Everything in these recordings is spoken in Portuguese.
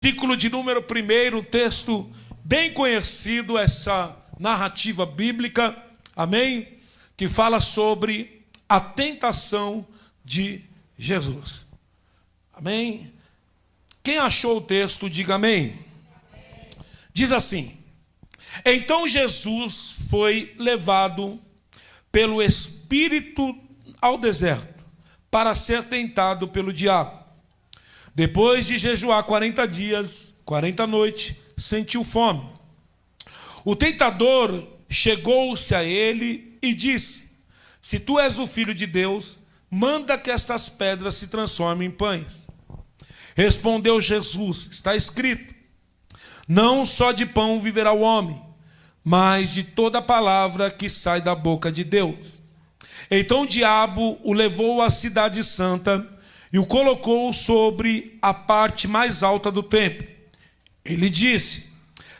Versículo de número 1, texto bem conhecido, essa narrativa bíblica, amém? Que fala sobre a tentação de Jesus, amém? Quem achou o texto, diga amém. Diz assim: então Jesus foi levado pelo Espírito ao deserto para ser tentado pelo diabo. Depois de jejuar 40 dias, 40 noites, sentiu fome. O tentador chegou-se a ele e disse: se tu és o Filho de Deus, manda que estas pedras se transformem em pães. Respondeu Jesus: está escrito, não só de pão viverá o homem, mas de toda palavra que sai da boca de Deus. Então o diabo o levou à cidade santa e o colocou sobre a parte mais alta do templo. Ele disse: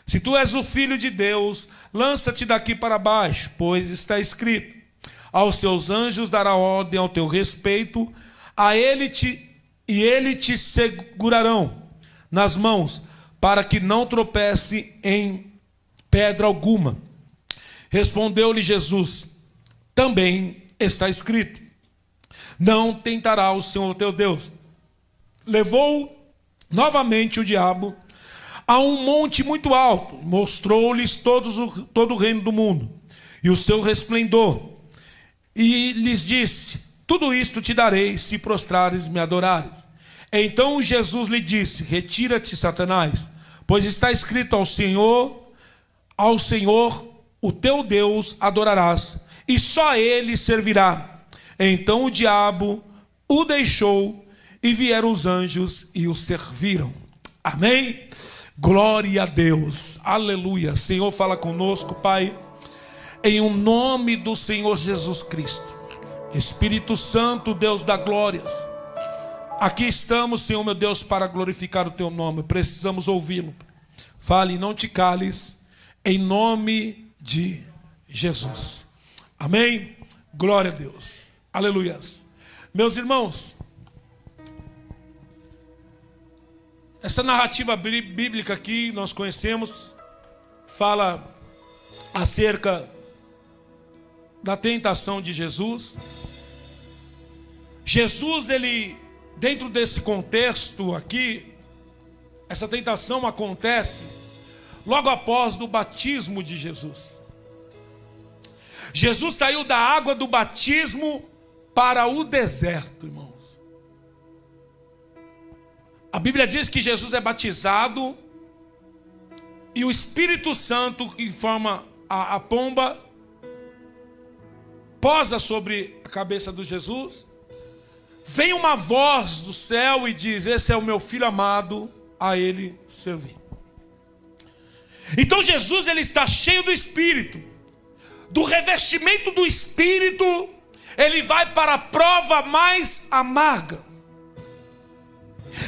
se tu és o Filho de Deus, lança-te daqui para baixo, pois está escrito, aos seus anjos dará ordem ao teu respeito, e ele te segurarão nas mãos, para que não tropece em pedra alguma. Respondeu-lhe Jesus: também está escrito, não tentará o Senhor teu Deus. Levou novamente o diabo a um monte muito alto, mostrou-lhes todo o reino do mundo e o seu resplendor, e lhes disse: tudo isto te darei se prostrares e me adorares. Então Jesus lhe disse: retira-te, Satanás, pois está escrito, ao Senhor o teu Deus adorarás, e só ele servirá. Então o diabo o deixou, e vieram os anjos e o serviram. Amém? Glória a Deus, aleluia. Senhor, fala conosco, Pai, em o nome do Senhor Jesus Cristo. Espírito Santo, Deus da glórias, aqui estamos, Senhor meu Deus, para glorificar o teu nome. Precisamos ouvi-lo. Fale, não te cales, em nome de Jesus. Amém? Glória a Deus, aleluia. Meus irmãos, essa narrativa bíblica aqui nós conhecemos, fala acerca da tentação de Jesus. Jesus, ele, dentro desse contexto aqui, essa tentação acontece logo após o batismo de Jesus. Jesus saiu da água do batismo para o deserto, irmãos. A Bíblia diz que Jesus é batizado e o Espírito Santo, que forma a pomba, posa sobre a cabeça de Jesus. Vem uma voz do céu e diz: esse é o meu filho amado, a ele servi. Então Jesus, ele está cheio do Espírito, do revestimento do Espírito, ele vai para a prova mais amarga.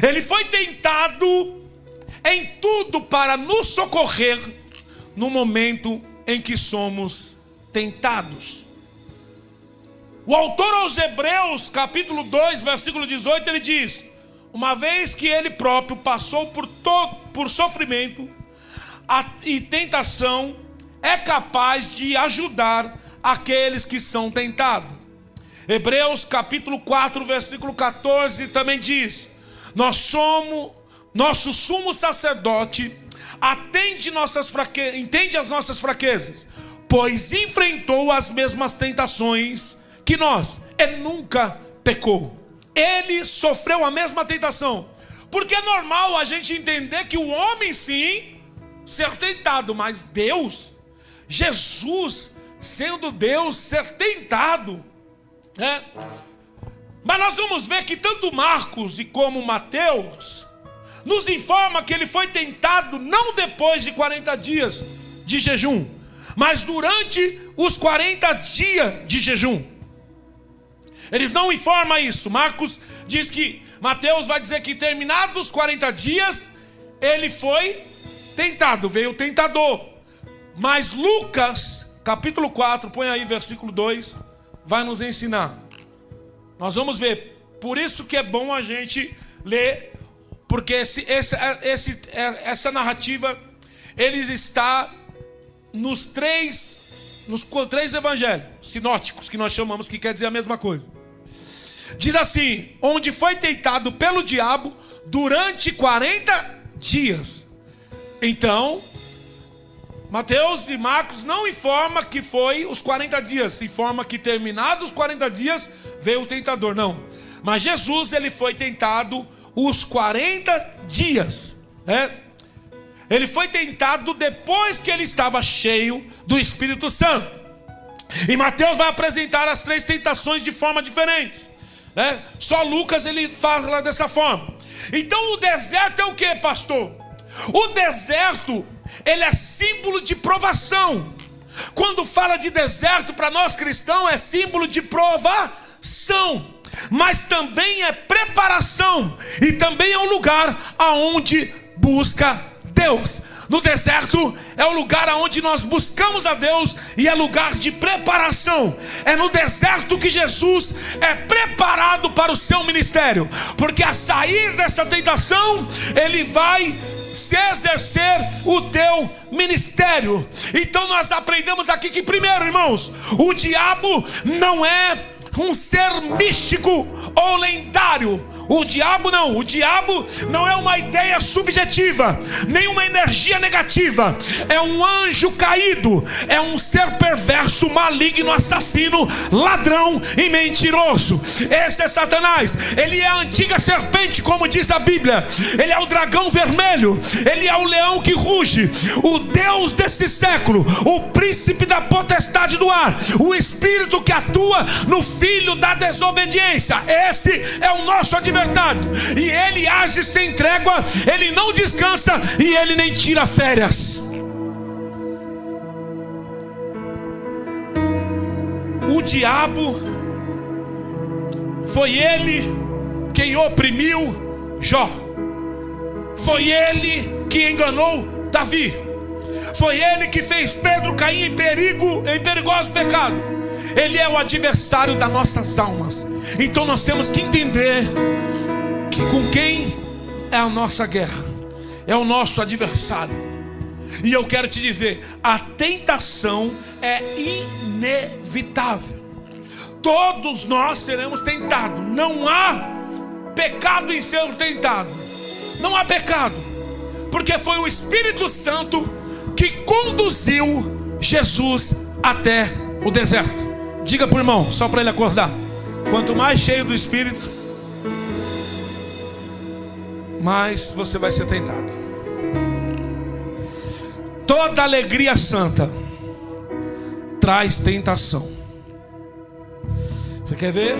Ele foi tentado em tudo para nos socorrer no momento em que somos tentados. O autor aos Hebreus, capítulo 2, versículo 18, ele diz: uma vez que ele próprio passou por sofrimento e tentação, é capaz de ajudar aqueles que são tentados. Hebreus capítulo 4, versículo 14 também diz: nosso sumo sacerdote entende as nossas fraquezas, pois enfrentou as mesmas tentações que nós, e nunca pecou. Ele sofreu a mesma tentação, porque é normal a gente entender que o homem sim ser tentado, mas Deus, Jesus, sendo Deus, ser tentado, né? Mas nós vamos ver que tanto Marcos e como Mateus nos informa que ele foi tentado não depois de 40 dias de jejum, mas durante os 40 dias de jejum. Eles não informam isso. Marcos diz que, Mateus vai dizer que terminados os 40 dias, ele foi tentado, veio o tentador. Mas Lucas, capítulo 4, põe aí versículo 2, vai nos ensinar. Nós vamos ver, por isso que é bom a gente ler porque essa narrativa, eles está nos três evangelhos sinóticos, que nós chamamos, que quer dizer a mesma coisa. Diz assim: onde foi tentado pelo diabo durante 40 dias. Então, Mateus e Marcos não informam que foi os 40 dias, informa que terminados os 40 dias veio o tentador, não. Mas Jesus, ele foi tentado os 40 dias, né? Ele foi tentado depois que ele estava cheio do Espírito Santo. E Mateus vai apresentar as 3 tentações de forma diferente, né? Só Lucas ele fala dessa forma. Então o deserto é o que, pastor? O deserto, ele é símbolo de provação. Quando fala de deserto, para nós cristãos, é símbolo de provação, mas também é preparação, e também é um lugar aonde busca Deus. No deserto é o lugar onde nós buscamos a Deus, e é lugar de preparação. É no deserto que Jesus é preparado para o seu ministério, porque a sair dessa tentação, ele vai se exercer o teu ministério. Então nós aprendemos aqui que, primeiro, irmãos, o diabo não é um ser místico ou lendário. O diabo não é uma ideia subjetiva, nem uma energia negativa. É um anjo caído, é um ser perverso, maligno, assassino, ladrão e mentiroso. Esse é Satanás. Ele é a antiga serpente, como diz a Bíblia. Ele é o dragão vermelho, ele é o leão que ruge, o Deus desse século, o príncipe da potestade do ar, o espírito que atua no filho da desobediência. Esse é o nosso adversário. E ele age sem trégua, ele não descansa e ele nem tira férias. O diabo foi ele quem oprimiu Jó, foi ele que enganou Davi, foi ele que fez Pedro cair em perigoso pecado. Ele é o adversário das nossas almas. Então nós temos que entender que com quem é a nossa guerra, é o nosso adversário. E eu quero te dizer, a tentação é inevitável. Todos nós seremos tentados. Não há pecado em ser tentado. Não há pecado, porque foi o Espírito Santo que conduziu Jesus até o deserto. Diga para o irmão, só para ele acordar: quanto mais cheio do Espírito, mais você vai ser tentado. Toda alegria santa traz tentação. Você quer ver?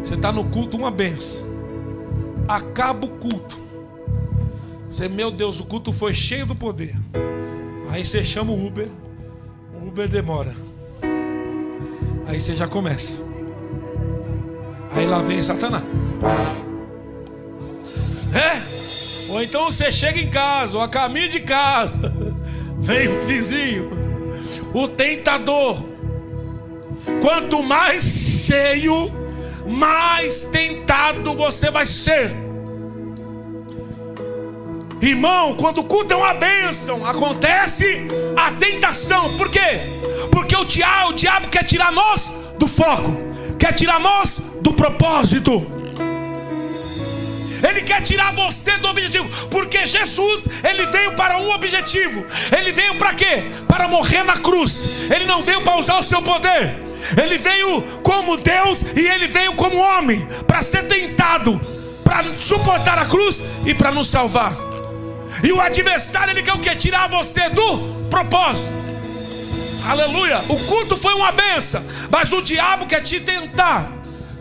Você está no culto, uma benção. Acaba o culto, você, meu Deus, o culto foi cheio do poder. Aí você chama o Uber demora. Aí você já começa. Aí lá vem Satanás. Ou então você chega em casa, ou a caminho de casa, vem o vizinho, o tentador. Quanto mais cheio, mais tentado você vai ser. Irmão, quando o culto é uma bênção, acontece a tentação. Por quê? Porque o diabo quer tirar nós do foco, quer tirar nós do propósito. Ele quer tirar você do objetivo, porque Jesus, ele veio para um objetivo. Ele veio para quê? Para morrer na cruz. Ele não veio para usar o seu poder. Ele veio como Deus e ele veio como homem, para ser tentado, para suportar a cruz e para nos salvar. E o adversário, ele quer o quê? Tirar você do propósito. Aleluia. O culto foi uma benção, mas o diabo quer te tentar.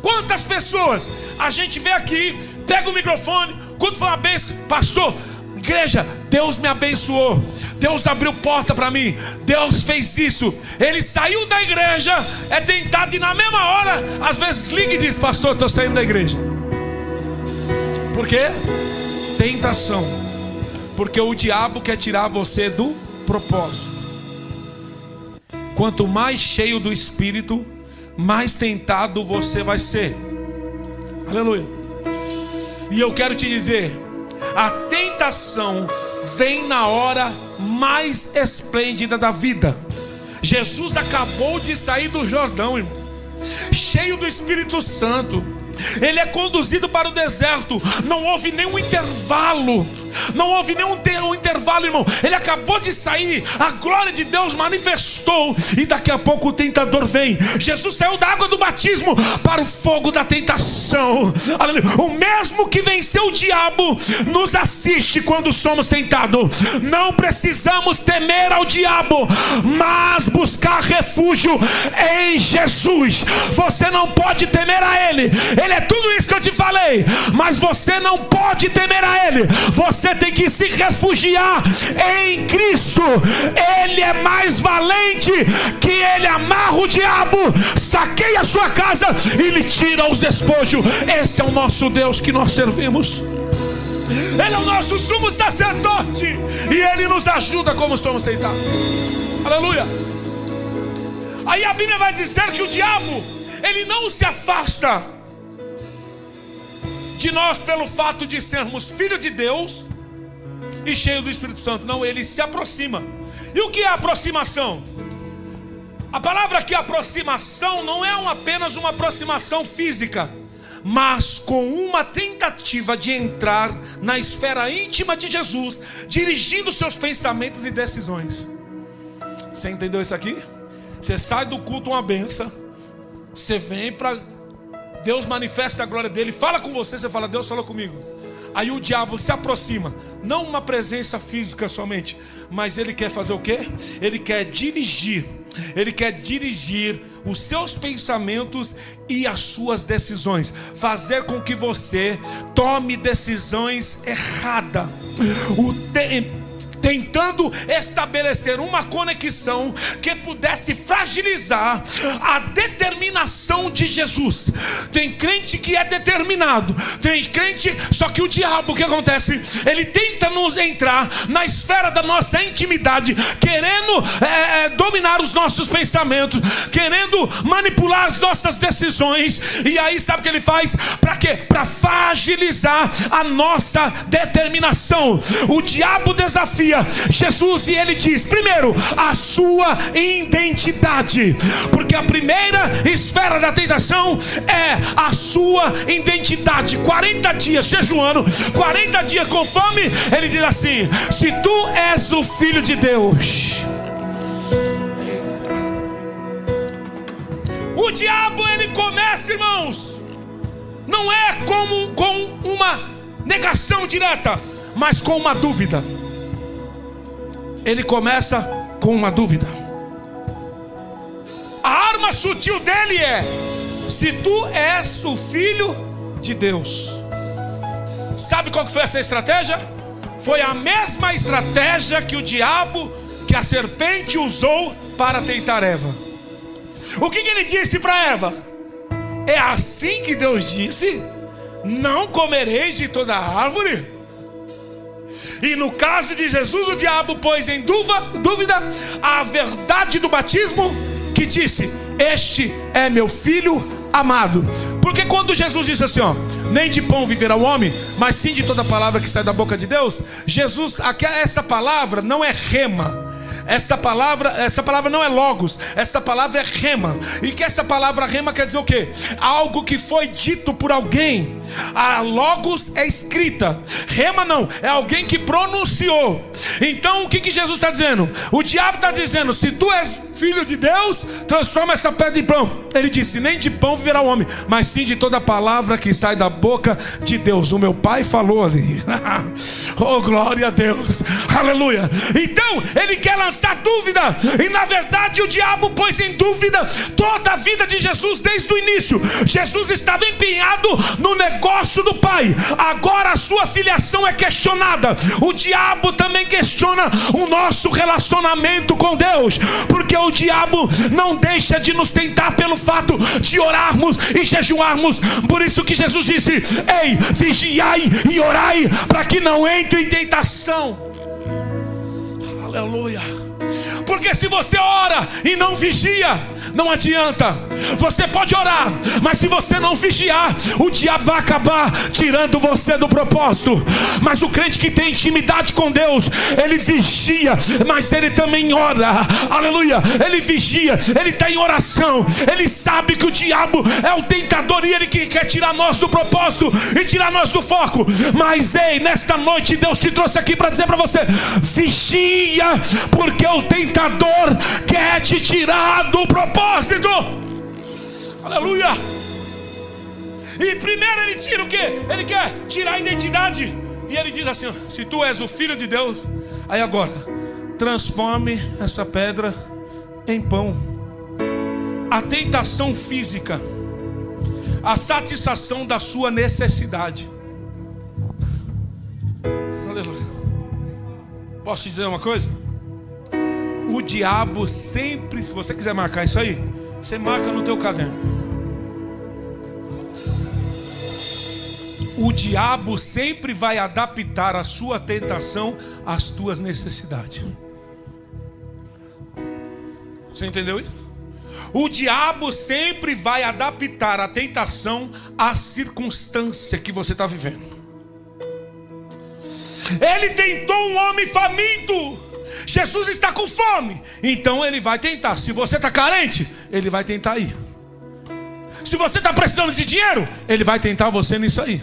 Quantas pessoas a gente vê aqui, pega o microfone, o culto foi uma benção, pastor, igreja, Deus me abençoou, Deus abriu porta para mim, Deus fez isso. Ele saiu da igreja, é tentado, e na mesma hora, às vezes liga e diz: pastor, estou saindo da igreja. Por quê? Tentação. Porque o diabo quer tirar você do propósito. Quanto mais cheio do Espírito, mais tentado você vai ser. Aleluia. E eu quero te dizer, A tentação vem na hora mais esplêndida da vida. Jesus acabou de sair do Jordão, irmão, cheio do Espírito Santo. Ele é conduzido para o deserto. Não houve nenhum intervalo. Não houve nenhum intervalo, irmão. Ele acabou de sair, a glória de Deus manifestou, e daqui a pouco o tentador vem. Jesus saiu da água do batismo para o fogo da tentação. Aleluia. O mesmo que venceu o diabo nos assiste quando somos tentados. Não precisamos temer ao diabo, mas buscar refúgio em Jesus. Você não pode temer a Ele. Ele é tudo isso que eu te falei, mas você não pode temer a Ele. Você tem que se refugiar em Cristo. Ele é mais valente que ele amarra o diabo, saqueia a sua casa e lhe tira os despojos. Esse é o nosso Deus que nós servimos. Ele é o nosso sumo sacerdote e ele nos ajuda como somos tentados. Aleluia. Aí a Bíblia vai dizer que o diabo, ele não se afasta de nós pelo fato de sermos filhos de Deus e cheio do Espírito Santo. Não, ele se aproxima. E o que é aproximação? A palavra aqui, aproximação, não é apenas uma aproximação física, mas com uma tentativa de entrar na esfera íntima de Jesus, dirigindo seus pensamentos e decisões. Você entendeu isso aqui? Você sai do culto uma benção, você vem para Deus manifesta a glória dele, fala com você, você fala, Deus falou comigo. Aí o diabo se aproxima, não uma presença física somente, mas ele quer fazer o quê? Ele quer dirigir os seus pensamentos e as suas decisões, fazer com que você tome decisões erradas, tentando estabelecer uma conexão que pudesse fragilizar a determinação de Jesus. Tem crente que é determinado, tem crente, só que o diabo, o que acontece? Ele tenta nos entrar na esfera da nossa intimidade, querendo dominar os nossos pensamentos, querendo manipular as nossas decisões. E aí sabe o que ele faz? Para quê? Para fragilizar a nossa determinação. O diabo desafia Jesus e ele diz, primeiro, a sua identidade, porque a primeira esfera da tentação é a sua identidade. 40 dias jejuando, 40 dias com fome, ele diz assim, se tu és o Filho de Deus. O diabo, ele começa, irmãos, não é com uma negação direta, mas com uma dúvida. Ele começa com uma dúvida. A arma sutil dele é, se tu és o Filho de Deus. Sabe qual que foi essa estratégia? Foi a mesma estratégia que o diabo, que a serpente usou para tentar Eva. O que ele disse para Eva? É assim que Deus disse, não comereis de toda a árvore? E no caso de Jesus, o diabo pôs em dúvida a verdade do batismo, que disse, este é meu filho amado. Porque quando Jesus disse assim, ó, nem de pão viverá o homem, mas sim de toda palavra que sai da boca de Deus, Jesus, essa palavra não é rema. Essa palavra não é logos, essa palavra é rema. E que essa palavra rema quer dizer o quê? Algo que foi dito por alguém. A logos é escrita, rema não, é alguém que pronunciou. Então o que Jesus está dizendo? O diabo está dizendo, se tu és Filho de Deus, transforma essa pedra em pão. Ele disse, nem de pão viverá o homem, mas sim de toda palavra que sai da boca de Deus. O meu pai falou ali. Oh, glória a Deus, aleluia. Então ele quer lançar dúvida, e na verdade o diabo pôs em dúvida toda a vida de Jesus desde o início. Jesus estava empenhado no negócio do Pai, agora a sua filiação é questionada. O diabo também questiona o nosso relacionamento com Deus, porque o diabo não deixa de nos tentar pelo fato de orarmos e jejuarmos. Por isso que Jesus disse, ei, vigiai e orai, para que não entre em tentação. Aleluia. Porque se você ora e não vigia, não adianta. Você pode orar, mas se você não vigiar, o diabo vai acabar tirando você do propósito. Mas o crente que tem intimidade com Deus, ele vigia, mas ele também ora. Aleluia. Ele vigia, ele está em oração. Ele sabe que o diabo é o tentador e ele que quer tirar nós do propósito e tirar nós do foco. Mas ei, nesta noite Deus te trouxe aqui para dizer para você: vigia, porque o tentador quer te tirar do propósito. Aleluia. E primeiro ele tira o quê? Ele quer tirar a identidade. E ele diz assim: se tu és o filho de Deus, aí agora transforme essa pedra em pão. A tentação física, a satisfação da sua necessidade. Aleluia. Posso te dizer uma coisa? O diabo sempre, se você quiser marcar isso aí, você marca no teu caderno. O diabo sempre vai adaptar a sua tentação às tuas necessidades. Você entendeu isso? O diabo sempre vai adaptar a tentação à circunstância que você está vivendo. Ele tentou um homem faminto. Jesus está com fome, então ele vai tentar. Se você está carente, ele vai tentar aí. Se você está precisando de dinheiro, ele vai tentar você nisso aí.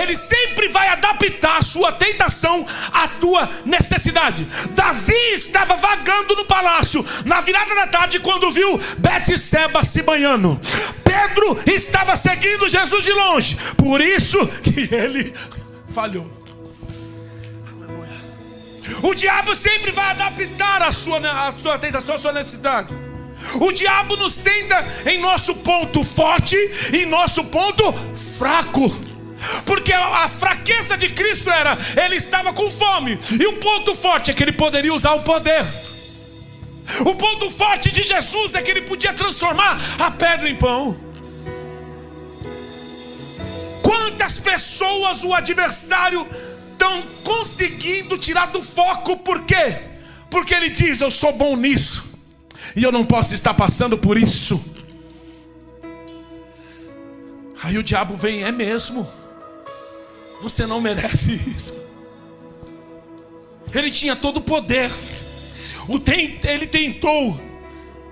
Ele sempre vai adaptar a sua tentação à tua necessidade. Davi estava vagando no palácio na virada da tarde quando viu Betseba se banhando. Pedro estava seguindo Jesus de longe, por isso que ele falhou. O diabo sempre vai adaptar a sua tentação à sua necessidade. O diabo nos tenta em nosso ponto forte e nosso ponto fraco. Porque a fraqueza de Cristo era, ele estava com fome. E o ponto forte é que ele poderia usar o poder. O ponto forte de Jesus é que ele podia transformar a pedra em pão. Quantas pessoas o adversário estão conseguindo tirar do foco? Por quê? Porque ele diz: eu sou bom nisso e eu não posso estar passando por isso. Aí o diabo vem: é mesmo? Você não merece isso. Ele tinha todo o poder. Ele tentou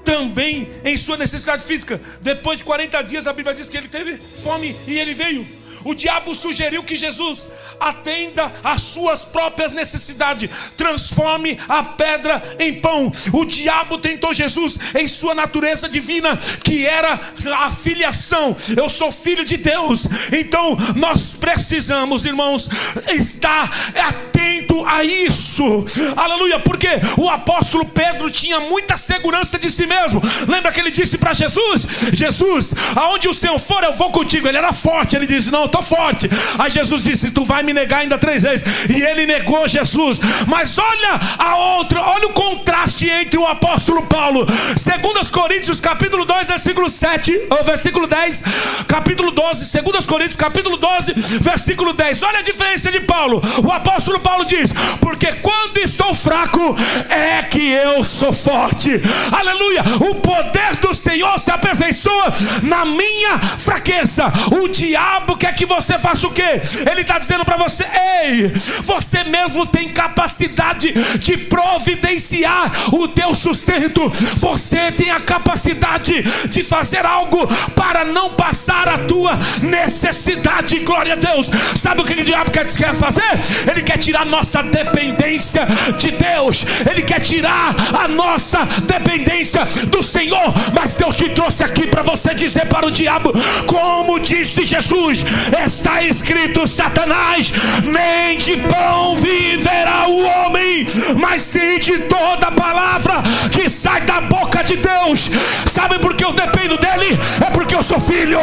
também em sua necessidade física. Depois de 40 dias a Bíblia diz que ele teve fome e ele veio. O diabo sugeriu que Jesus atenda às suas próprias necessidades, transforme a pedra em pão. O diabo tentou Jesus em sua natureza divina, que era a filiação. Eu sou filho de Deus. Então nós precisamos, irmãos, estar atento a isso. Aleluia. Porque o apóstolo Pedro tinha muita segurança de si mesmo. Lembra que ele disse para Jesus: Jesus, aonde o Senhor for eu vou contigo. Ele era forte. Ele disse: não, eu estou forte. Aí Jesus disse: tu vai me negar ainda 3 vezes. E ele negou Jesus. Mas olha olha o contraste entre o apóstolo Paulo. 2 Coríntios capítulo 2 versículo 7 ou versículo 10, capítulo 12, 2 Coríntios capítulo 12 versículo 10. Olha a diferença de Paulo. O apóstolo Paulo diz: porque quando estou fraco é que eu sou forte. Aleluia. O poder do Senhor se aperfeiçoa na minha fraqueza. O diabo quer que você faça o quê? Ele está dizendo para você: ei, você mesmo tem capacidade de providenciar o teu sustento. Você tem a capacidade de fazer algo para não passar a tua necessidade. Glória a Deus. Sabe o que o diabo quer fazer? Ele quer tirar nossa dependência de Deus. Ele quer tirar a nossa dependência do Senhor. Mas Deus te trouxe aqui para você dizer para o diabo, como disse Jesus: está escrito, Satanás, nem de pão viverá o homem, mas sim de toda palavra que sai da boca de Deus. Sabe por que eu dependo dele? É porque eu sou filho.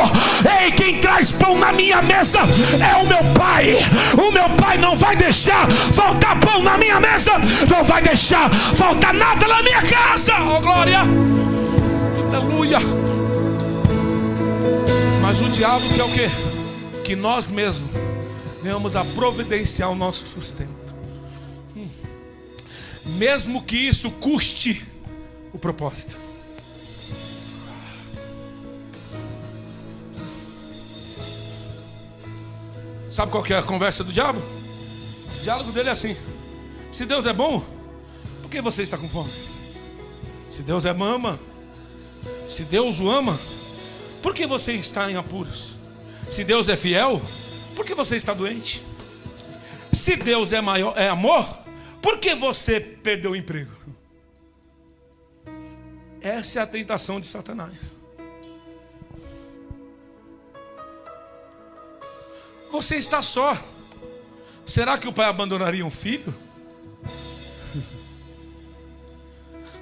Ei, quem traz pão na minha mesa é o meu pai. O meu pai não vai deixar faltar pão na minha mesa, não vai deixar faltar nada na minha casa. Oh, glória. Aleluia. Mas o diabo quer o quê? Que nós mesmos venhamos a providenciar o nosso sustento. mesmo que isso custe o propósito. Sabe qual que é a conversa do diabo? O diálogo dele é assim: se Deus é bom, por que você está com fome? Se Deus é mama, se Deus o ama, por que você está em apuros? Se Deus é fiel, por que você está doente? Se Deus é maior, é amor, por que você perdeu o emprego? Essa é a tentação de Satanás. Você está só. Será que o pai abandonaria um filho?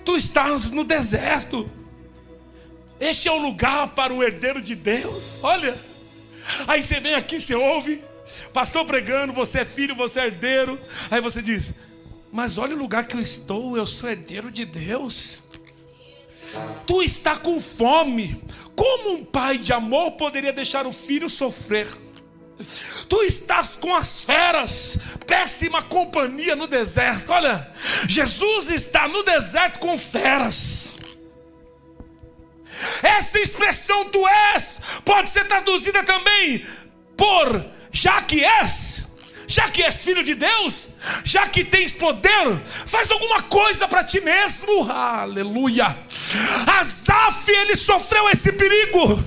Tu estás no deserto. Este é o lugar para o herdeiro de Deus. Olha, aí você vem aqui, você ouve pastor pregando, você é filho, você é herdeiro. Aí você diz: mas olha o lugar que eu sou herdeiro de Deus. Tu está com fome. Como um pai de amor poderia deixar o filho sofrer? Tu estás com as feras, péssima companhia no deserto. Olha, Jesus está no deserto com feras. Essa expressão tu és pode ser traduzida também por já que és filho de Deus, já que tens poder, faz alguma coisa para ti mesmo. Aleluia. Asaf, ele sofreu esse perigo.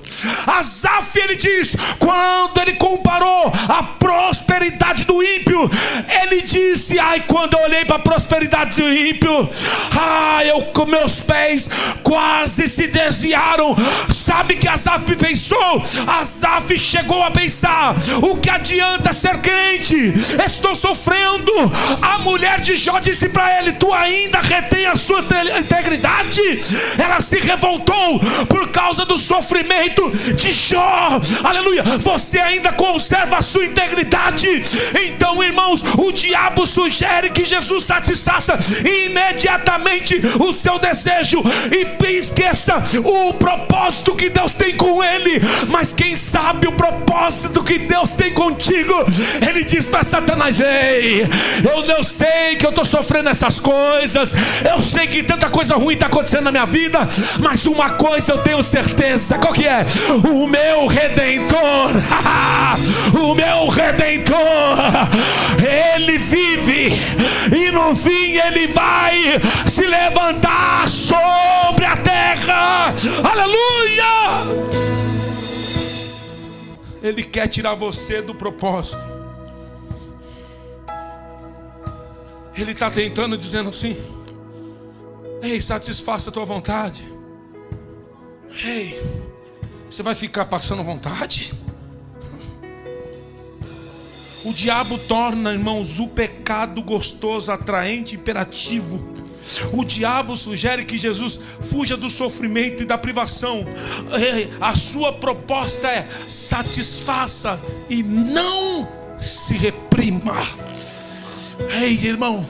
Asaf, ele diz, quando ele comparou a prosperidade do ímpio, ele disse: ai, quando eu olhei para a prosperidade do ímpio, meus pés quase se desviaram. Sabe que Asaf pensou? Asaf chegou a pensar: o que adianta ser crente? Estou sofrendo. A mulher de Jó disse para ele: tu ainda retém a sua integridade? Ela se revoltou por causa do sofrimento de Jó. Aleluia. Você ainda conserva a sua integridade? Então, irmãos, o diabo sugere que Jesus satisfaça imediatamente o seu desejo e esqueça o propósito que Deus tem com ele. Mas quem sabe o propósito que Deus tem contigo? Ele diz para Satanás: ei, eu sei que eu estou sofrendo essas coisas, eu sei que tanta coisa ruim está acontecendo na minha vida, mas uma coisa eu tenho certeza. Qual que é? O meu Redentor, o meu Redentor, ele vive, e no fim ele vai se levantar sobre a terra. Aleluia. Ele quer tirar você do propósito. Ele está tentando, dizendo assim: ei, satisfaça a tua vontade. Ei, você vai ficar passando vontade? O diabo torna, irmãos, o pecado gostoso, atraente, imperativo. O diabo sugere que Jesus fuja do sofrimento e da privação. A sua proposta é: satisfaça e não se reprima. Ei, irmão,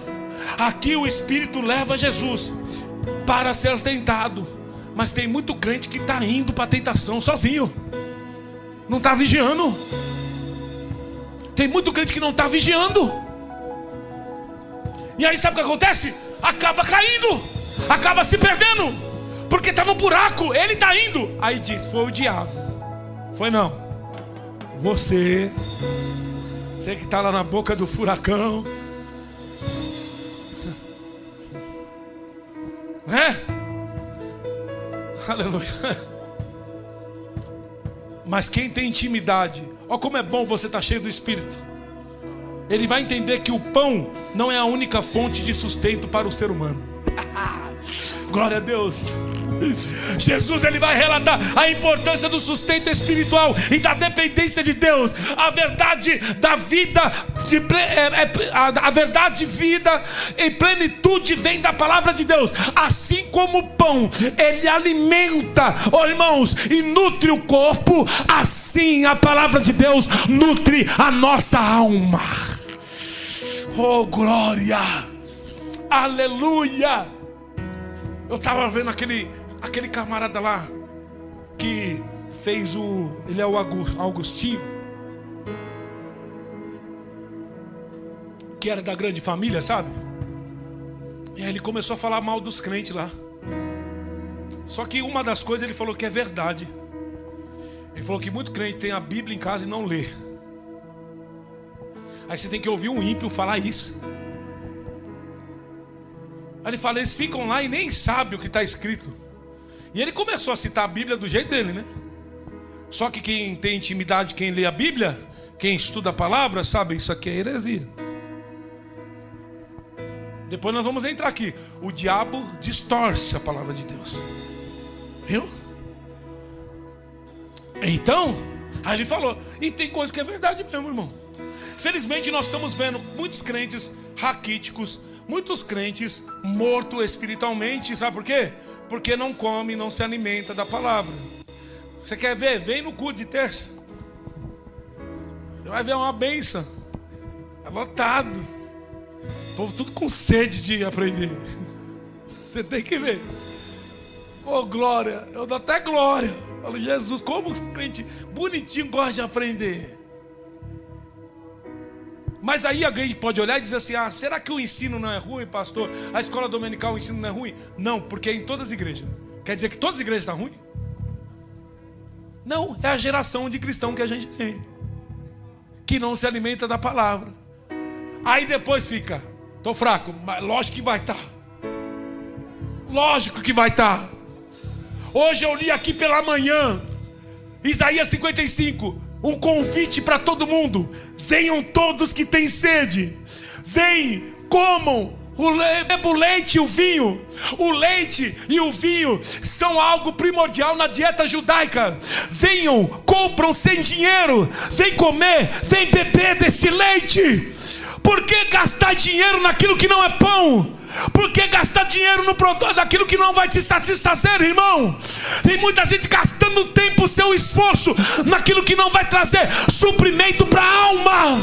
aqui o Espírito leva Jesus para ser tentado, mas tem muito crente que está indo para a tentação sozinho, não está vigiando. Tem muito crente que não está vigiando. E aí sabe o que acontece? Acaba caindo, acaba se perdendo, porque está no buraco. Ele está indo. Aí diz: foi o diabo. Foi não. Você que está lá na boca do furacão, aleluia. Mas quem tem intimidade, ó, como é bom você estar cheio do Espírito. Ele vai entender que o pão não é a única fonte de sustento para o ser humano. Glória a Deus. Jesus, ele vai relatar a importância do sustento espiritual e da dependência de Deus. A verdade da vida, a verdade, vida e plenitude vem da palavra de Deus. Assim como o pão, ele alimenta, irmãos, e nutre o corpo, assim a palavra de Deus nutre a nossa alma. Oh, glória, aleluia. Eu estava vendo aquele camarada lá que fez ele é o Augustinho, que era da grande família, sabe? E aí ele começou a falar mal dos crentes lá. Só que uma das coisas ele falou que é verdade. Ele falou que muito crente tem a Bíblia em casa e não lê. Aí você tem que ouvir um ímpio falar isso. Aí ele fala, eles ficam lá e nem sabem o que está escrito. E ele começou a citar a Bíblia do jeito dele, né? Só que quem tem intimidade, quem lê a Bíblia, quem estuda a palavra, sabe, isso aqui é heresia. Depois nós vamos entrar aqui. O diabo distorce a palavra de Deus. Viu? Então, aí ele falou, e tem coisa que é verdade mesmo, irmão. Felizmente nós estamos vendo muitos crentes raquíticos, muitos crentes mortos espiritualmente. Sabe por quê? Porque não come, não se alimenta da palavra. Você quer ver? Vem no culto de terça. Você vai ver uma bênção. É lotado. O povo tudo com sede de aprender. Você tem que ver. Oh, glória. Eu dou até glória. Eu falo, Jesus, como os crentes bonitinhos gostam de aprender. Mas aí alguém pode olhar e dizer assim, ah, será que o ensino não é ruim, pastor? A escola dominical, o ensino não é ruim? Não, porque é em todas as igrejas. Quer dizer que todas as igrejas estão ruins? Não, é a geração de cristão que a gente tem, que não se alimenta da palavra. Aí depois fica, estou fraco, mas lógico que vai estar. Lógico que vai estar. Hoje eu li aqui pela manhã, Isaías 55, um convite para todo mundo. Venham todos que têm sede. Vem, comam o leite e o vinho. O leite e o vinho são algo primordial na dieta judaica. Venham, compram sem dinheiro. Vem comer, vem beber desse leite. Por que gastar dinheiro naquilo que não é pão? Por que gastar dinheiro no produto daquilo que não vai te satisfazer, irmão? Tem muita gente gastando tempo, seu esforço naquilo que não vai trazer suprimento para a alma.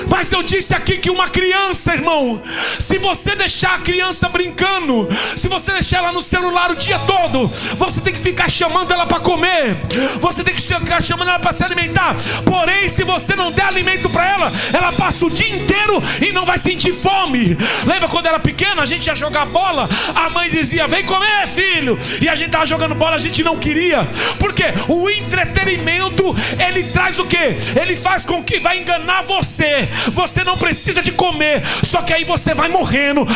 Mas eu disse aqui que uma criança, irmão, se você deixar a criança brincando, se você deixar ela no celular o dia todo, você tem que ficar chamando ela para comer, você tem que ficar chamando ela para se alimentar. Porém, se você não der alimento para ela, ela passa o dia inteiro e não vai sentir fome. Lembra quando era pequena, a gente ia jogar bola, a mãe dizia, vem comer, filho, e a gente estava jogando bola, a gente não queria. Por quê? O entretenimento, ele traz o quê? Ele faz com que vai enganar você. Você não precisa de comer, só que aí você vai morrendo,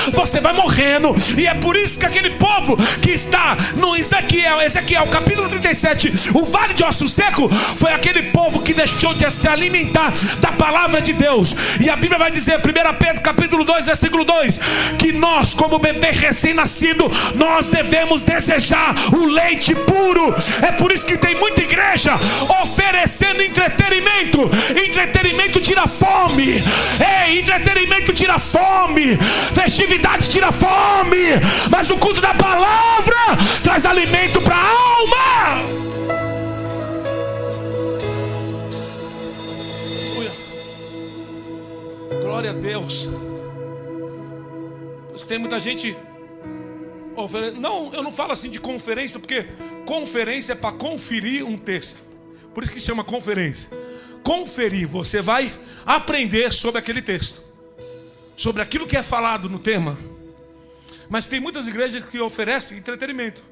e é por isso que aquele povo que está no Ezequiel capítulo 37, o vale de ossos secos, foi aquele povo que deixou de se alimentar da palavra de Deus. E a Bíblia vai dizer, 1 Pedro capítulo 2, versículo 2, que nós, como bebê recém-nascido, nós devemos desejar o leite puro. É por isso que tem muita igreja oferecendo entretenimento. Entretenimento tira fome. Ei, entretenimento tira fome, festividade tira fome, mas o culto da palavra traz alimento para a alma. Glória a Deus. Por isso que tem muita gente não, eu não falo assim de conferência, porque conferência é para conferir um texto. Por isso que se chama conferência. Conferir, você vai aprender sobre aquele texto, sobre aquilo que é falado no tema. Mas tem muitas igrejas que oferecem entretenimento.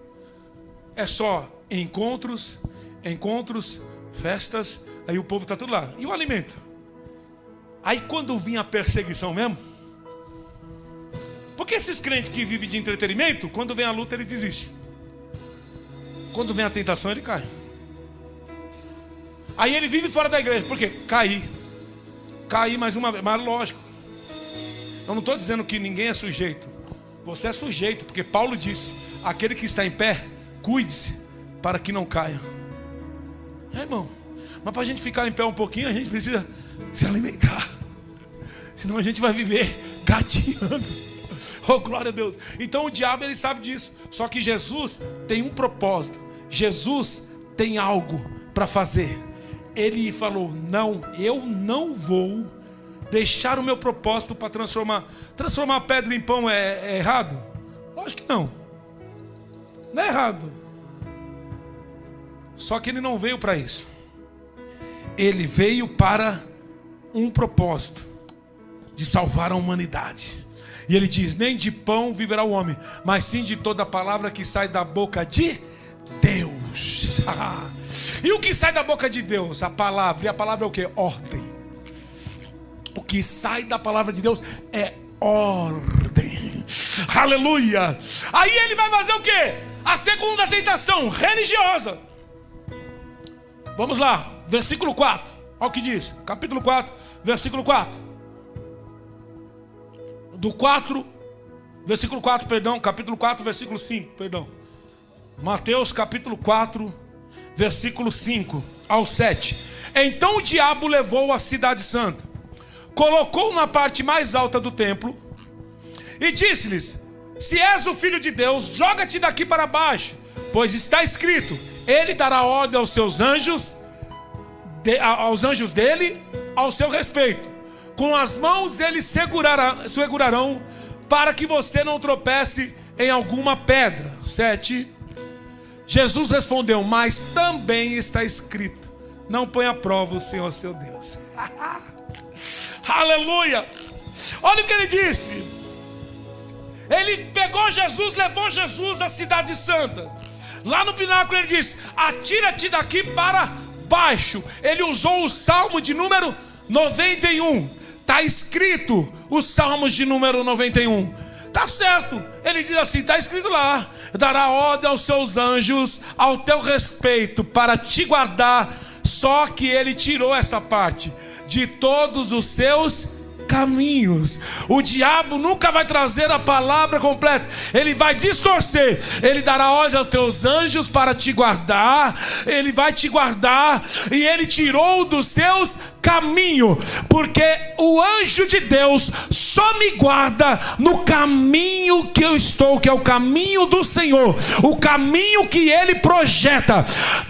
É só encontros, festas. Aí o povo está tudo lá. E o alimento? Aí quando vinha a perseguição mesmo, porque esses crentes que vivem de entretenimento, quando vem a luta ele desiste, quando vem a tentação ele cai. Aí ele vive fora da igreja. Por quê? Cair mais uma vez. Mas lógico, eu não estou dizendo que ninguém é sujeito. Você é sujeito, porque Paulo disse, aquele que está em pé, cuide-se para que não caia. Irmão, mas para a gente ficar em pé um pouquinho, a gente precisa se alimentar. Senão a gente vai viver gatinhando. Oh, glória a Deus. Então o diabo, ele sabe disso. Só que Jesus tem um propósito. Jesus tem algo para fazer. Ele falou, não, eu não vou deixar o meu propósito para transformar pedra em pão. É errado? Lógico que não. Não é errado. Só que ele não veio para isso. Ele veio para um propósito de salvar a humanidade. E ele diz: nem de pão viverá o homem, mas sim de toda palavra que sai da boca de Deus. E o que sai da boca de Deus? A palavra. E a palavra é o que? Ordem. O que sai da palavra de Deus é ordem. Aleluia. Aí ele vai fazer o que? A segunda tentação religiosa. Vamos lá, versículo 4. Olha o que diz, capítulo 4, versículo 4. Do 4, versículo 4, perdão, capítulo 4, versículo 5, perdão. Mateus capítulo 4, versículo 5 ao 7. Então o diabo levou a cidade santa, colocou na parte mais alta do templo e disse-lhes: se és o filho de Deus, joga-te daqui para baixo, pois está escrito: ele dará ordem aos seus anjos, aos anjos dele, ao seu respeito. Com as mãos eles segurarão, para que você não tropece em alguma pedra. 7. Jesus respondeu: mas também está escrito: não põe à prova o Senhor seu Deus. Aleluia. Olha o que ele disse. Ele pegou Jesus, levou Jesus à cidade santa. Lá no pináculo ele disse: atira-te daqui para baixo. Ele usou o salmo de número 91. Está escrito os salmos de número 91. Está certo. Ele diz assim, está escrito lá: dará ordem aos seus anjos ao teu respeito, para te guardar. Só que ele tirou essa parte: de todos os seus caminhos. O diabo nunca vai trazer a palavra completa. Ele vai distorcer. Ele dará ordem aos teus anjos para te guardar. Ele vai te guardar. E ele tirou dos seus caminhos, porque o anjo de Deus só me guarda no caminho que eu estou, que é o caminho do Senhor, o caminho que ele projeta.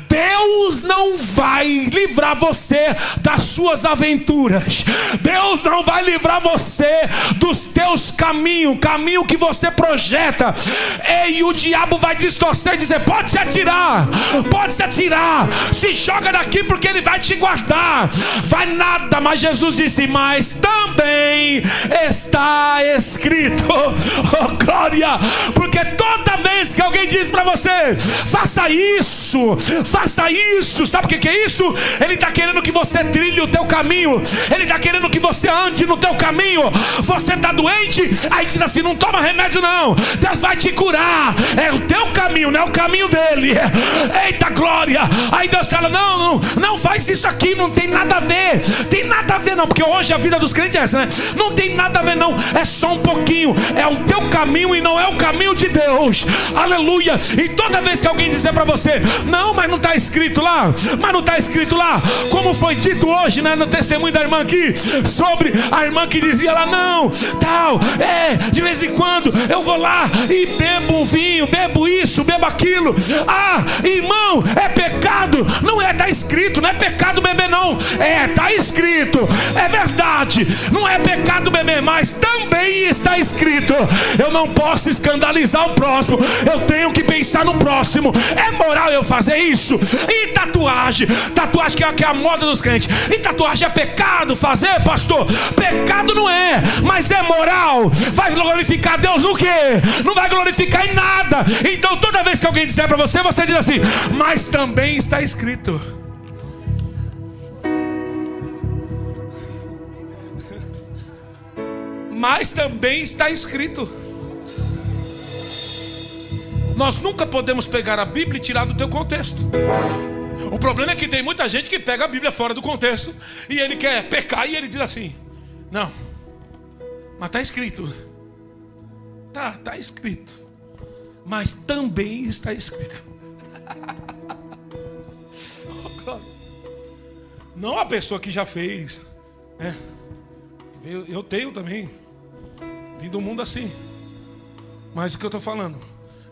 Deus não vai livrar você das suas aventuras. Deus não vai livrar você dos teus caminhos, caminho que você projeta. E o diabo vai distorcer e dizer: pode se atirar, se joga daqui, porque ele vai te guardar. Vai nada. Mas Jesus disse: mas também está escrito. Oh glória. Porque toda vez que alguém diz para você: faça isso, sabe o que é isso? Ele está querendo que você trilhe o teu caminho. Ele está querendo que você ande no teu caminho. Você está doente, aí diz assim: não toma remédio não, Deus vai te curar. É o teu caminho, não é o caminho dele. Eita glória. Aí Deus fala: não faz isso aqui, não tem nada a ver. Tem nada a ver não, porque hoje a vida dos crentes é essa, né? Não tem nada a ver não, é só um pouquinho. É o teu caminho e não é o caminho de Deus. Aleluia. E toda vez que alguém disser para você: não, mas não está escrito lá, como foi dito hoje, né, no testemunho da irmã aqui, sobre a irmã que dizia lá: não, tal, de vez em quando eu vou lá e bebo um vinho, bebo isso, bebo aquilo. Ah, irmão, é pecado? Não é, está escrito, não é pecado beber não. Está escrito, é verdade, não é pecado beber, mas também está escrito: eu não posso escandalizar o próximo, eu tenho que pensar no próximo. É moral eu fazer isso? E tatuagem que é a moda dos crentes. E tatuagem é pecado fazer, pastor? Pecado não é, mas é moral. Vai glorificar Deus no quê? Não vai glorificar em nada. Então toda vez que alguém disser para você, você diz assim: mas também está escrito. Mas também está escrito. Nós nunca podemos pegar a Bíblia e tirar do teu contexto. O problema é que tem muita gente que pega a Bíblia fora do contexto e ele quer pecar e ele diz assim: não, mas está escrito. Está escrito. Mas também está escrito. Não a pessoa que já fez, né? Eu tenho também, vim do mundo assim. Mas o que eu estou falando?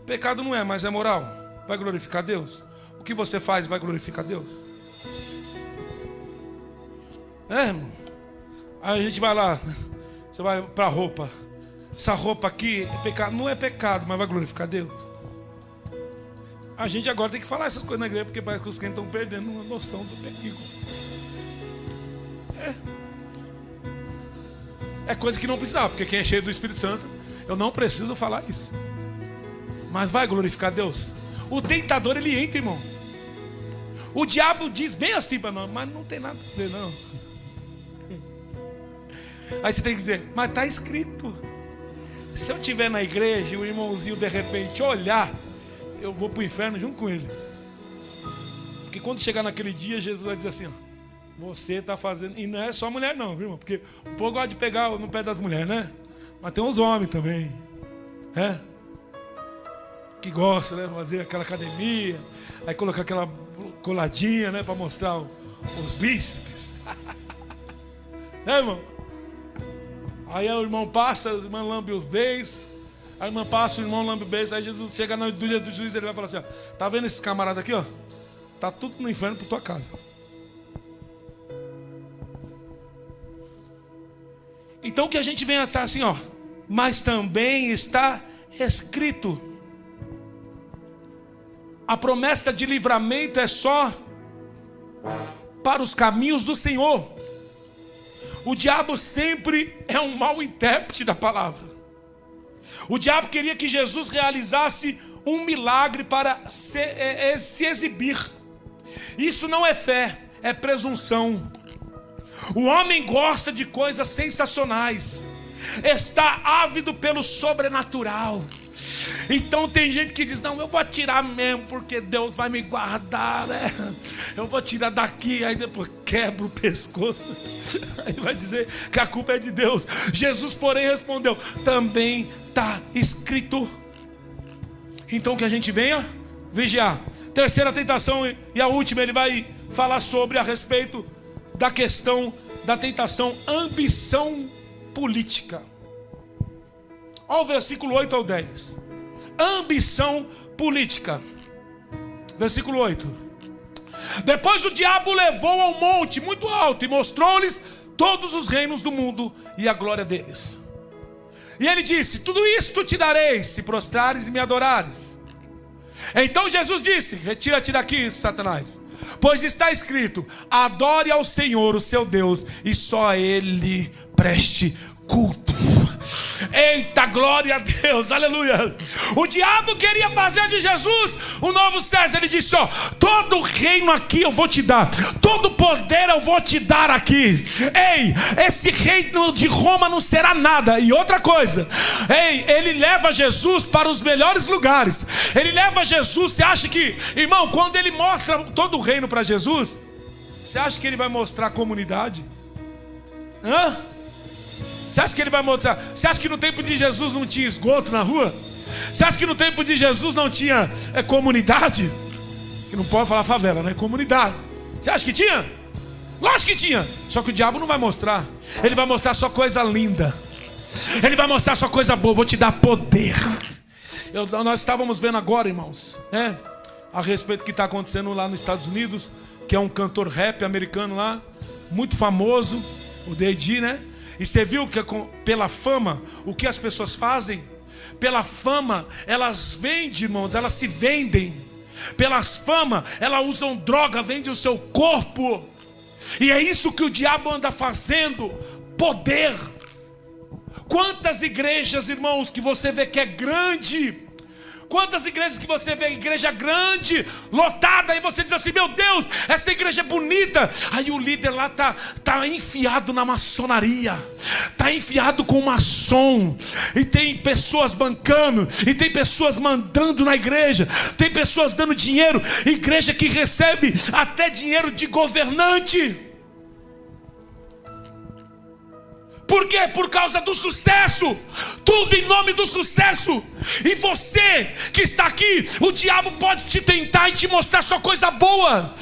Pecado não é, mas é moral. Vai glorificar Deus? O que você faz vai glorificar Deus? Irmão. Aí a gente vai lá, você vai para a roupa. Essa roupa aqui é pecado? Não é pecado, mas vai glorificar Deus? A gente agora tem que falar essas coisas na igreja, porque parece que os crentes estão perdendo uma noção do perigo. É coisa que não precisava, porque quem é cheio do Espírito Santo Eu não preciso falar isso. Mas vai glorificar Deus? O tentador, ele entra, irmão. O diabo diz bem assim para nós, mas não tem nada a ver, não. Aí você tem que dizer, mas está escrito. Se eu estiver na igreja e o irmãozinho de repente olhar, eu vou para o inferno junto com ele. Porque quando chegar naquele dia, Jesus vai dizer assim, ó, você está fazendo... E não é só mulher não, viu, irmão? Porque o povo gosta de pegar no pé das mulheres, né? Mas tem uns homens também, né? Que gostam, né? Fazer aquela academia, aí colocar aquela coladinha, né? Para mostrar os bíceps. Né, irmão? Aí o irmão passa, a irmã lambe os beijos. A irmã passa, o irmão lambe o beijo. Aí Jesus chega no dia do juízo, ele vai falar assim, ó, tá vendo esses camaradas aqui, ó? Tá tudo no inferno por tua casa. Então o que a gente vem atrás assim, ó, mas também está escrito. A promessa de livramento é só para os caminhos do Senhor. O diabo sempre é um mau intérprete da palavra. O diabo queria que Jesus realizasse um milagre para se exibir. Isso não é fé, é presunção. O homem gosta de coisas sensacionais, está ávido pelo sobrenatural. Então tem gente que diz, não, eu vou atirar mesmo, porque Deus vai me guardar, né? Eu vou tirar daqui, aí depois quebra o pescoço. Aí vai dizer que a culpa é de Deus. Jesus, porém, respondeu, também está escrito. Então que a gente venha vigiar. Terceira tentação e a última, ele vai falar sobre a respeito da questão da tentação, ambição política. Olha o versículo 8 ao 10. Ambição política. Versículo 8. Depois o diabo levou ao monte muito alto e mostrou-lhes todos os reinos do mundo e a glória deles. E ele disse, tudo isto te darei, se prostrares e me adorares. Então Jesus disse, retira-te daqui, Satanás, pois está escrito, adore ao Senhor, o seu Deus, e só a Ele preste culto. Eita, glória a Deus, aleluia. O diabo queria fazer de Jesus o novo César. Ele disse, ó, todo o reino aqui eu vou te dar, todo poder eu vou te dar aqui. Ei, esse reino de Roma não será nada. E outra coisa, ei, ele leva Jesus para os melhores lugares. Ele leva Jesus, você acha que, irmão, quando ele mostra todo o reino para Jesus, você acha que ele vai mostrar a comunidade? Hã? Você acha que ele vai mostrar? Você acha que no tempo de Jesus não tinha esgoto na rua? Você acha que no tempo de Jesus não tinha comunidade? Que não pode falar favela, né? Comunidade. Você acha que tinha? Lógico que tinha. Só que o diabo não vai mostrar. Ele vai mostrar só coisa linda. Ele vai mostrar só coisa boa. Vou te dar poder. Nós estávamos vendo agora, irmãos, né? A respeito do que está acontecendo lá nos Estados Unidos, que é um cantor rap americano lá, muito famoso, o D.D., né? E você viu que pela fama, o que as pessoas fazem? Pela fama, elas vendem, irmãos, elas se vendem. Pelas fama, elas usam droga, vendem o seu corpo. E é isso que o diabo anda fazendo, poder. Quantas igrejas, irmãos, que você vê que é grande... Quantas igrejas que você vê, igreja grande, lotada, e você diz assim, meu Deus, essa igreja é bonita. Aí o líder lá tá enfiado na maçonaria, tá enfiado com maçom, e tem pessoas bancando, e tem pessoas mandando na igreja, tem pessoas dando dinheiro, igreja que recebe até dinheiro de governante. Por quê? Por causa do sucesso. Tudo em nome do sucesso. E você que está aqui, o diabo pode te tentar e te mostrar só coisa boa.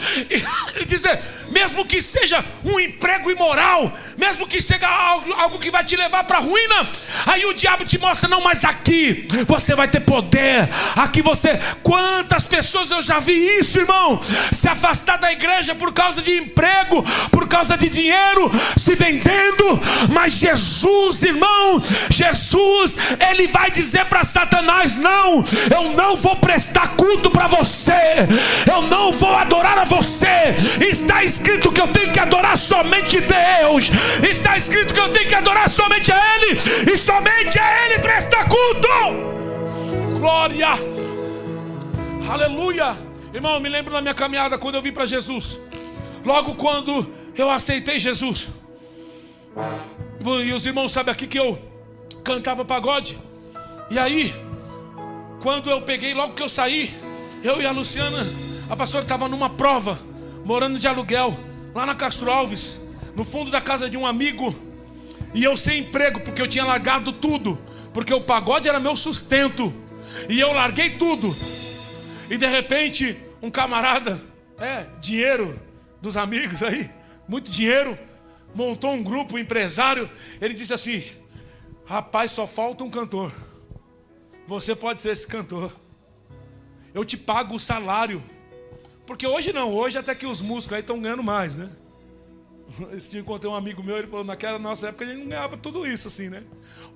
E dizer, mesmo que seja um emprego imoral, mesmo que seja algo que vai te levar para a ruína, aí o diabo te mostra, não, mas aqui você vai ter poder. Aqui você... Quantas pessoas eu já vi isso, irmão, se afastar da igreja por causa de emprego, por causa de dinheiro, se vendendo. Mas Jesus, irmão, Jesus, ele vai dizer para Satanás, não, eu não vou prestar culto para você, eu não vou adorar a você. Está escrito que eu tenho que adorar somente Deus, está escrito que eu tenho que adorar somente a Ele, e somente a Ele prestar culto. glória. Aleluia. Irmão, eu me lembro da minha caminhada quando eu vim para Jesus. Logo quando eu aceitei Jesus. E os irmãos sabem aqui que eu cantava pagode. E aí, quando eu peguei, logo que eu saí, eu e a Luciana, a pastora estava numa prova, morando de aluguel, lá na Castro Alves, no fundo da casa de um amigo. E eu sem emprego, porque eu tinha largado tudo, porque o pagode era meu sustento. E eu larguei tudo. E de repente, um camarada, dinheiro dos amigos aí, muito dinheiro, montou um grupo, um empresário. Ele disse assim: rapaz, só falta um cantor. Você pode ser esse cantor. Eu te pago o salário. Porque hoje não, hoje até que os músicos aí estão ganhando mais, né? Esse dia eu encontrei um amigo meu, ele falou: naquela nossa época a gente não ganhava tudo isso assim, né?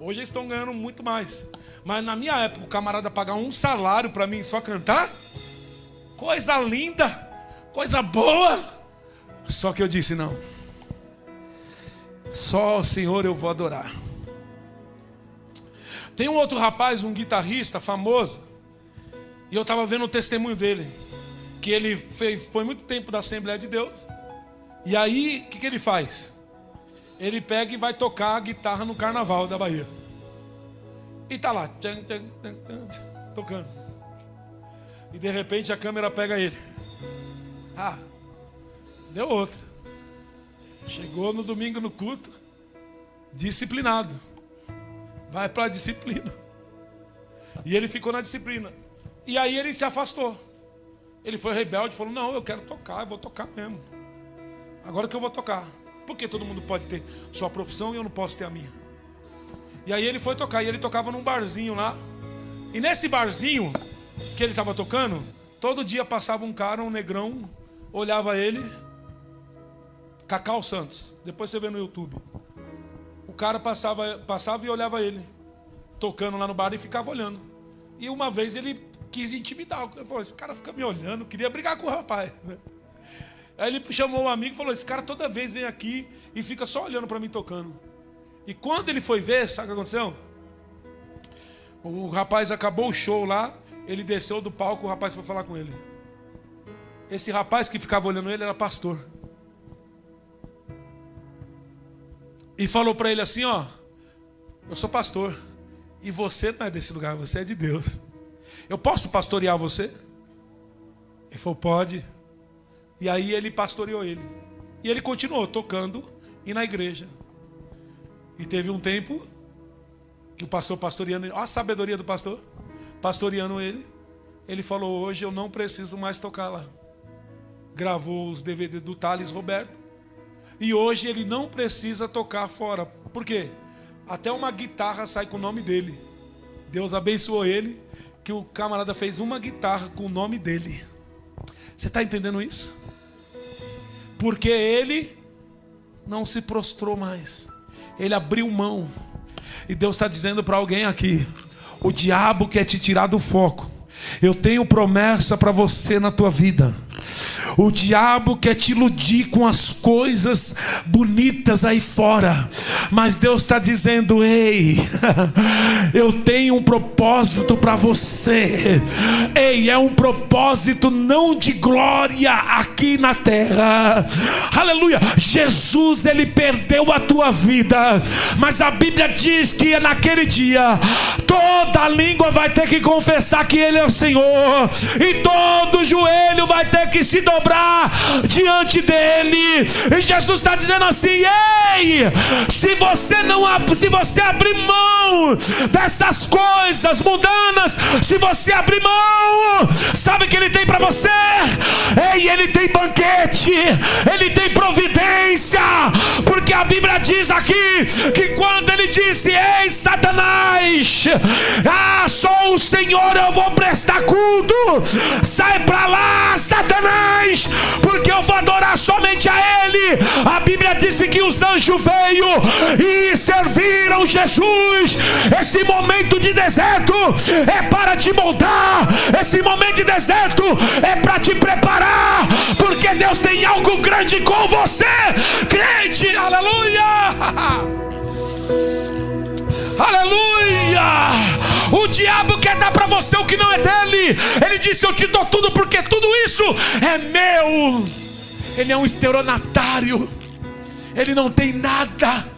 Hoje eles estão ganhando muito mais. Mas na minha época, o camarada pagar um salário para mim só cantar, coisa linda, coisa boa. Só que eu disse: não, só o Senhor eu vou adorar. Tem um outro rapaz, um guitarrista famoso, e eu estava vendo o testemunho dele, que ele foi muito tempo da Assembleia de Deus. E aí, o que ele faz? Ele pega e vai tocar a guitarra no carnaval da Bahia. E tá lá, tocando. E de repente a câmera pega ele. Deu outra. Chegou no domingo no culto, disciplinado. Vai para a disciplina. E ele ficou na disciplina. E aí ele se afastou. Ele foi rebelde, falou: não, eu quero tocar, eu vou tocar mesmo. Agora que eu vou tocar. Porque todo mundo pode ter sua profissão e eu não posso ter a minha. E aí ele foi tocar, e ele tocava num barzinho lá. E nesse barzinho que ele estava tocando, todo dia passava um cara, um negrão, olhava ele. Cacau Santos, depois você vê no YouTube. O cara passava e olhava ele, tocando lá no bar, e ficava olhando. E uma vez ele quis intimidar. Ele falou: esse cara fica me olhando, queria brigar com o rapaz. Aí ele chamou um amigo e falou: esse cara toda vez vem aqui e fica só olhando para mim tocando. E quando ele foi ver, sabe o que aconteceu? O rapaz acabou o show lá, ele desceu do palco, o rapaz foi falar com ele. Esse rapaz que ficava olhando ele era pastor. E falou para ele assim: ó, eu sou pastor, e você não é desse lugar, você é de Deus. Eu posso pastorear você? Ele falou: pode. E aí ele pastoreou ele. E ele continuou tocando e na igreja. E teve um tempo que o pastor pastoreando ele, olha a sabedoria do pastor, pastoreando ele. Ele falou: hoje eu não preciso mais tocar lá. Gravou os DVD do Thales Roberto. E hoje ele não precisa tocar fora. Por quê? Até uma guitarra sai com o nome dele. Deus abençoou ele, que o camarada fez uma guitarra com o nome dele. Você está entendendo isso? Porque ele não se prostrou mais. Ele abriu mão. E Deus está dizendo para alguém aqui: o diabo quer te tirar do foco. Eu tenho promessa para você na tua vida. O diabo quer te iludir com as coisas bonitas aí fora, mas Deus está dizendo: ei, eu tenho um propósito para você. Ei, é um propósito não de glória aqui na terra. Aleluia. Jesus, ele perdeu a tua vida, mas a Bíblia diz que naquele dia toda língua vai ter que confessar que ele é o Senhor, e todo joelho vai ter que se dobrar diante dele. E Jesus está dizendo assim: ei, se você abrir mão dessas coisas mundanas, se você abrir mão, sabe o que ele tem para você? Ei, ele tem banquete, ele tem providência, porque a Bíblia diz aqui que quando ele disse: ei, Satanás, sou o Senhor, eu vou prestar culto, sai para lá, Satanás, porque eu vou adorar somente a ele. A Bíblia disse que os anjos veio e serviram Jesus. Esse momento de deserto é para te moldar. Esse momento de deserto é para te preparar, porque Deus tem algo grande com você, crente. Aleluia. Aleluia. O diabo quer dar para você o que não é dele. Ele disse: eu te dou tudo porque tudo isso é meu. Ele é um estelionatário, ele não tem nada.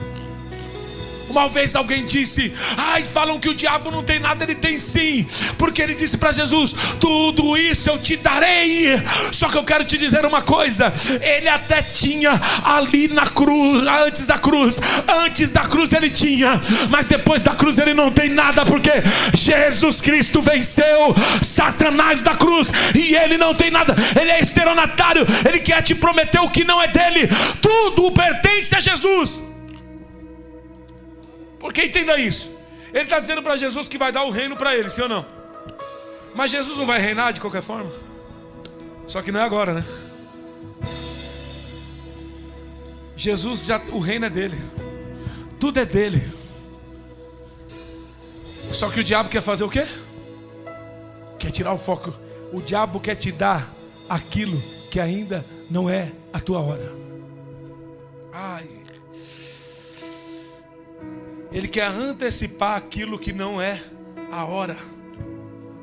Uma vez alguém disse: ai, falam que o diabo não tem nada. Ele tem sim, porque ele disse para Jesus: tudo isso eu te darei. Só que eu quero te dizer uma coisa: ele até tinha ali na cruz, antes da cruz ele tinha, mas depois da cruz ele não tem nada, porque Jesus Cristo venceu Satanás da cruz, e ele não tem nada. Ele é estelionatário, ele quer te prometer o que não é dele. Tudo pertence a Jesus. Porque entenda isso, ele está dizendo para Jesus que vai dar o reino para ele, sim ou não? Mas Jesus não vai reinar de qualquer forma. Só que não é agora, né? Jesus já, o reino é dele, tudo é dele. Só que o diabo quer fazer o quê? Quer tirar o foco. O diabo quer te dar aquilo que ainda não é a tua hora. Ai. Ele quer antecipar aquilo que não é a hora.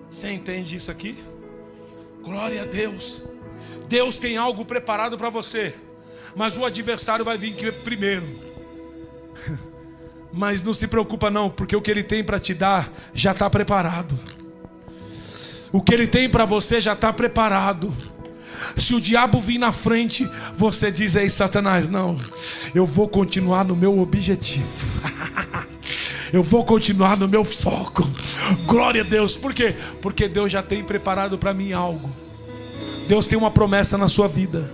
Você entende isso aqui? Glória a Deus. Deus tem algo preparado para você, mas o adversário vai vir primeiro. Mas não se preocupa não, porque o que ele tem para te dar já está preparado. O que ele tem para você já está preparado. Se o diabo vir na frente, você diz: ei, Satanás, não, eu vou continuar no meu objetivo. Eu vou continuar no meu foco. Glória a Deus. Por quê? Porque Deus já tem preparado para mim algo. Deus tem uma promessa na sua vida,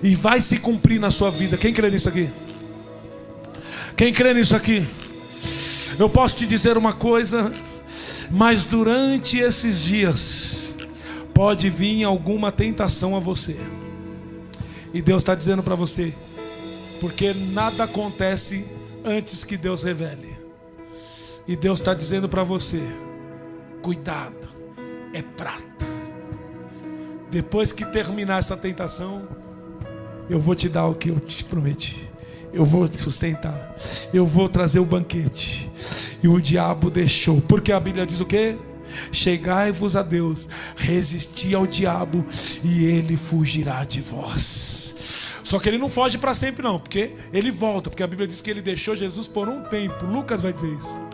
e vai se cumprir na sua vida. Quem crê nisso aqui? Quem crê nisso aqui? Eu posso te dizer uma coisa, mas durante esses dias pode vir alguma tentação a você, e Deus está dizendo para você, porque nada acontece antes que Deus revele. E Deus está dizendo para você: cuidado, é prata. Depois que terminar essa tentação, eu vou te dar o que eu te prometi. Eu vou te sustentar, eu vou trazer o banquete. E o diabo deixou, porque a Bíblia diz o quê? Chegai-vos a Deus, resisti ao diabo, e ele fugirá de vós. Só que ele não foge para sempre não, porque ele volta, porque a Bíblia diz que ele deixou Jesus por um tempo. Lucas vai dizer isso.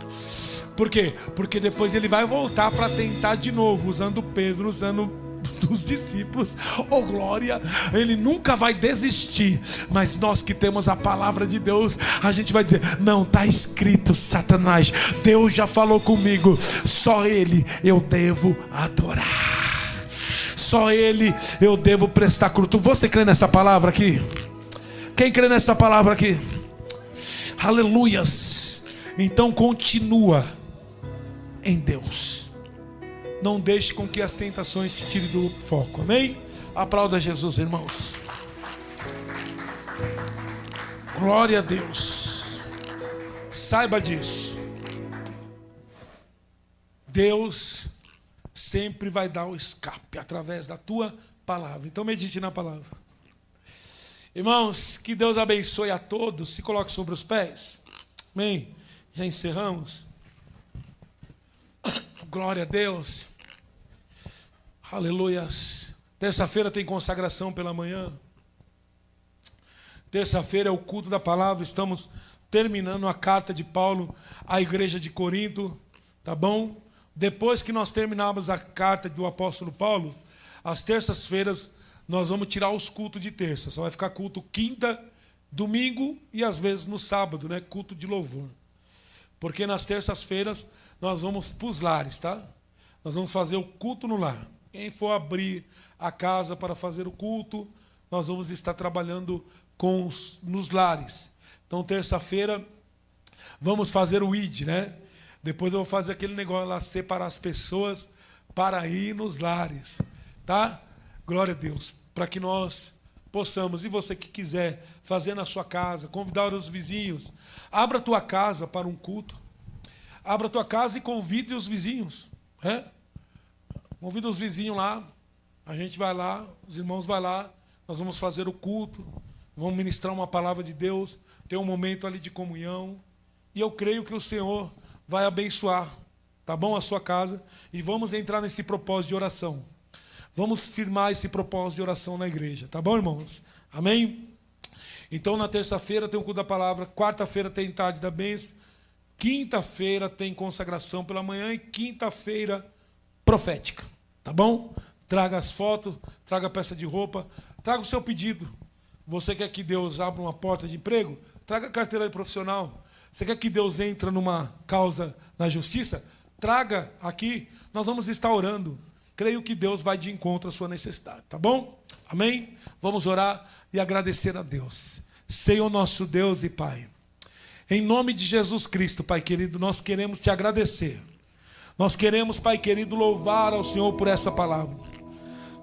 Por quê? Porque depois ele vai voltar para tentar de novo, usando Pedro, usando os discípulos. Oh glória, ele nunca vai desistir. Mas nós que temos a palavra de Deus, a gente vai dizer: não, está escrito, Satanás, Deus já falou comigo, só ele eu devo adorar, só ele eu devo prestar culto. Você crê nessa palavra aqui? Quem crê nessa palavra aqui? Aleluias. Então continua em Deus. Não deixe com que as tentações te tirem do foco. Amém? Aplauda Jesus, irmãos. Glória a Deus. Saiba disso. Deus sempre vai dar o escape através da tua palavra. Então medite na palavra. Irmãos, que Deus abençoe a todos. Se coloque sobre os pés. Amém? Já encerramos. Glória a Deus. Aleluias. Terça-feira tem consagração pela manhã. Terça-feira é o culto da palavra. Estamos terminando a carta de Paulo à igreja de Corinto. Tá bom? Depois que nós terminarmos a carta do apóstolo Paulo, às terças-feiras nós vamos tirar os cultos de terça. Só vai ficar culto quinta, domingo e às vezes no sábado, né? Culto de louvor. Porque nas terças-feiras nós vamos para os lares, tá? Nós vamos fazer o culto no lar. Quem for abrir a casa para fazer o culto, nós vamos estar trabalhando nos lares. Então, terça-feira, vamos fazer o ID, né? Depois eu vou fazer aquele negócio lá, separar as pessoas para ir nos lares, tá? Glória a Deus, para que nós possamos, e você que quiser fazer na sua casa, convidar os vizinhos, abra a tua casa para um culto. Abra a tua casa e convide os vizinhos. Convida os vizinhos lá. A gente vai lá, os irmãos vão lá. Nós vamos fazer o culto. Vamos ministrar uma palavra de Deus. Ter um momento ali de comunhão. E eu creio que o Senhor vai abençoar. tá bom? A sua casa, e vamos entrar nesse propósito de oração. Vamos firmar esse propósito de oração na igreja, tá bom, irmãos? Amém? Então, na terça-feira tem o culto da palavra, quarta-feira tem tarde da bênção, quinta-feira tem consagração pela manhã e quinta-feira profética, tá bom? Traga as fotos, traga a peça de roupa, traga o seu pedido. Você quer que Deus abra uma porta de emprego? Traga a carteira de profissional. Você quer que Deus entre numa causa na justiça? Traga aqui, nós vamos estar orando. Creio que Deus vai de encontro à sua necessidade, tá bom? Amém? Vamos orar e agradecer a Deus. Senhor nosso Deus e Pai, em nome de Jesus Cristo, Pai querido, nós queremos te agradecer. Nós queremos, Pai querido, louvar ao Senhor por essa palavra.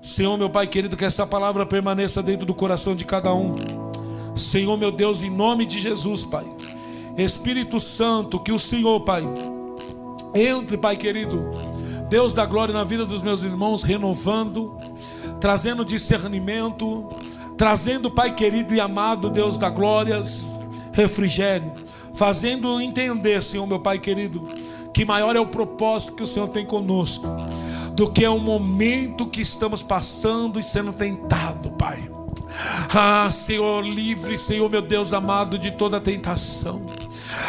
Senhor, meu Pai querido, que essa palavra permaneça dentro do coração de cada um. Senhor, meu Deus, em nome de Jesus, Pai. Espírito Santo, que o Senhor, Pai, entre, Pai querido, Deus da glória, na vida dos meus irmãos, renovando, trazendo discernimento, trazendo, Pai querido e amado, Deus da glória, refrigério, fazendo entender, Senhor, meu Pai querido, que maior é o propósito que o Senhor tem conosco, do que é o momento que estamos passando e sendo tentado, Pai. Ah, Senhor, livre, Senhor, meu Deus amado, de toda tentação.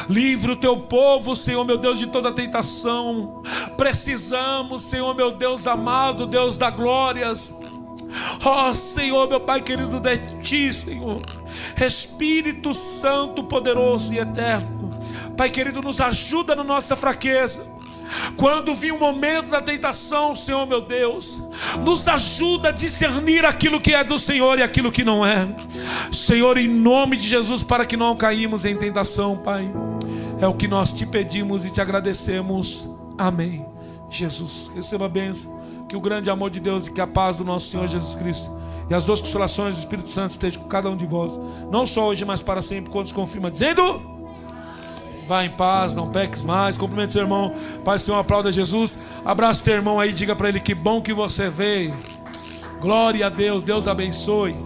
Livre o teu povo, Senhor, meu Deus, de toda tentação. Precisamos, Senhor, meu Deus amado, Deus da glórias. Ó Senhor, meu Pai querido, de ti, Senhor, Espírito Santo poderoso e eterno, Pai querido, nos ajuda na nossa fraqueza. Quando vir o momento da tentação, Senhor meu Deus, nos ajuda a discernir aquilo que é do Senhor e aquilo que não é. Senhor, em nome de Jesus, para que não caímos em tentação, Pai, é o que nós te pedimos e te agradecemos. Amém. Jesus, receba a bênção, que o grande amor de Deus e que a paz do nosso Senhor Jesus Cristo e as duas consolações do Espírito Santo estejam com cada um de vós, não só hoje, mas para sempre. Quantos confirma dizendo: vá em paz, não peques mais. Cumprimente seu irmão. Pai, Senhor, aplauda Jesus. Abraça teu irmão aí, diga para ele: que bom que você veio. Glória a Deus, Deus abençoe.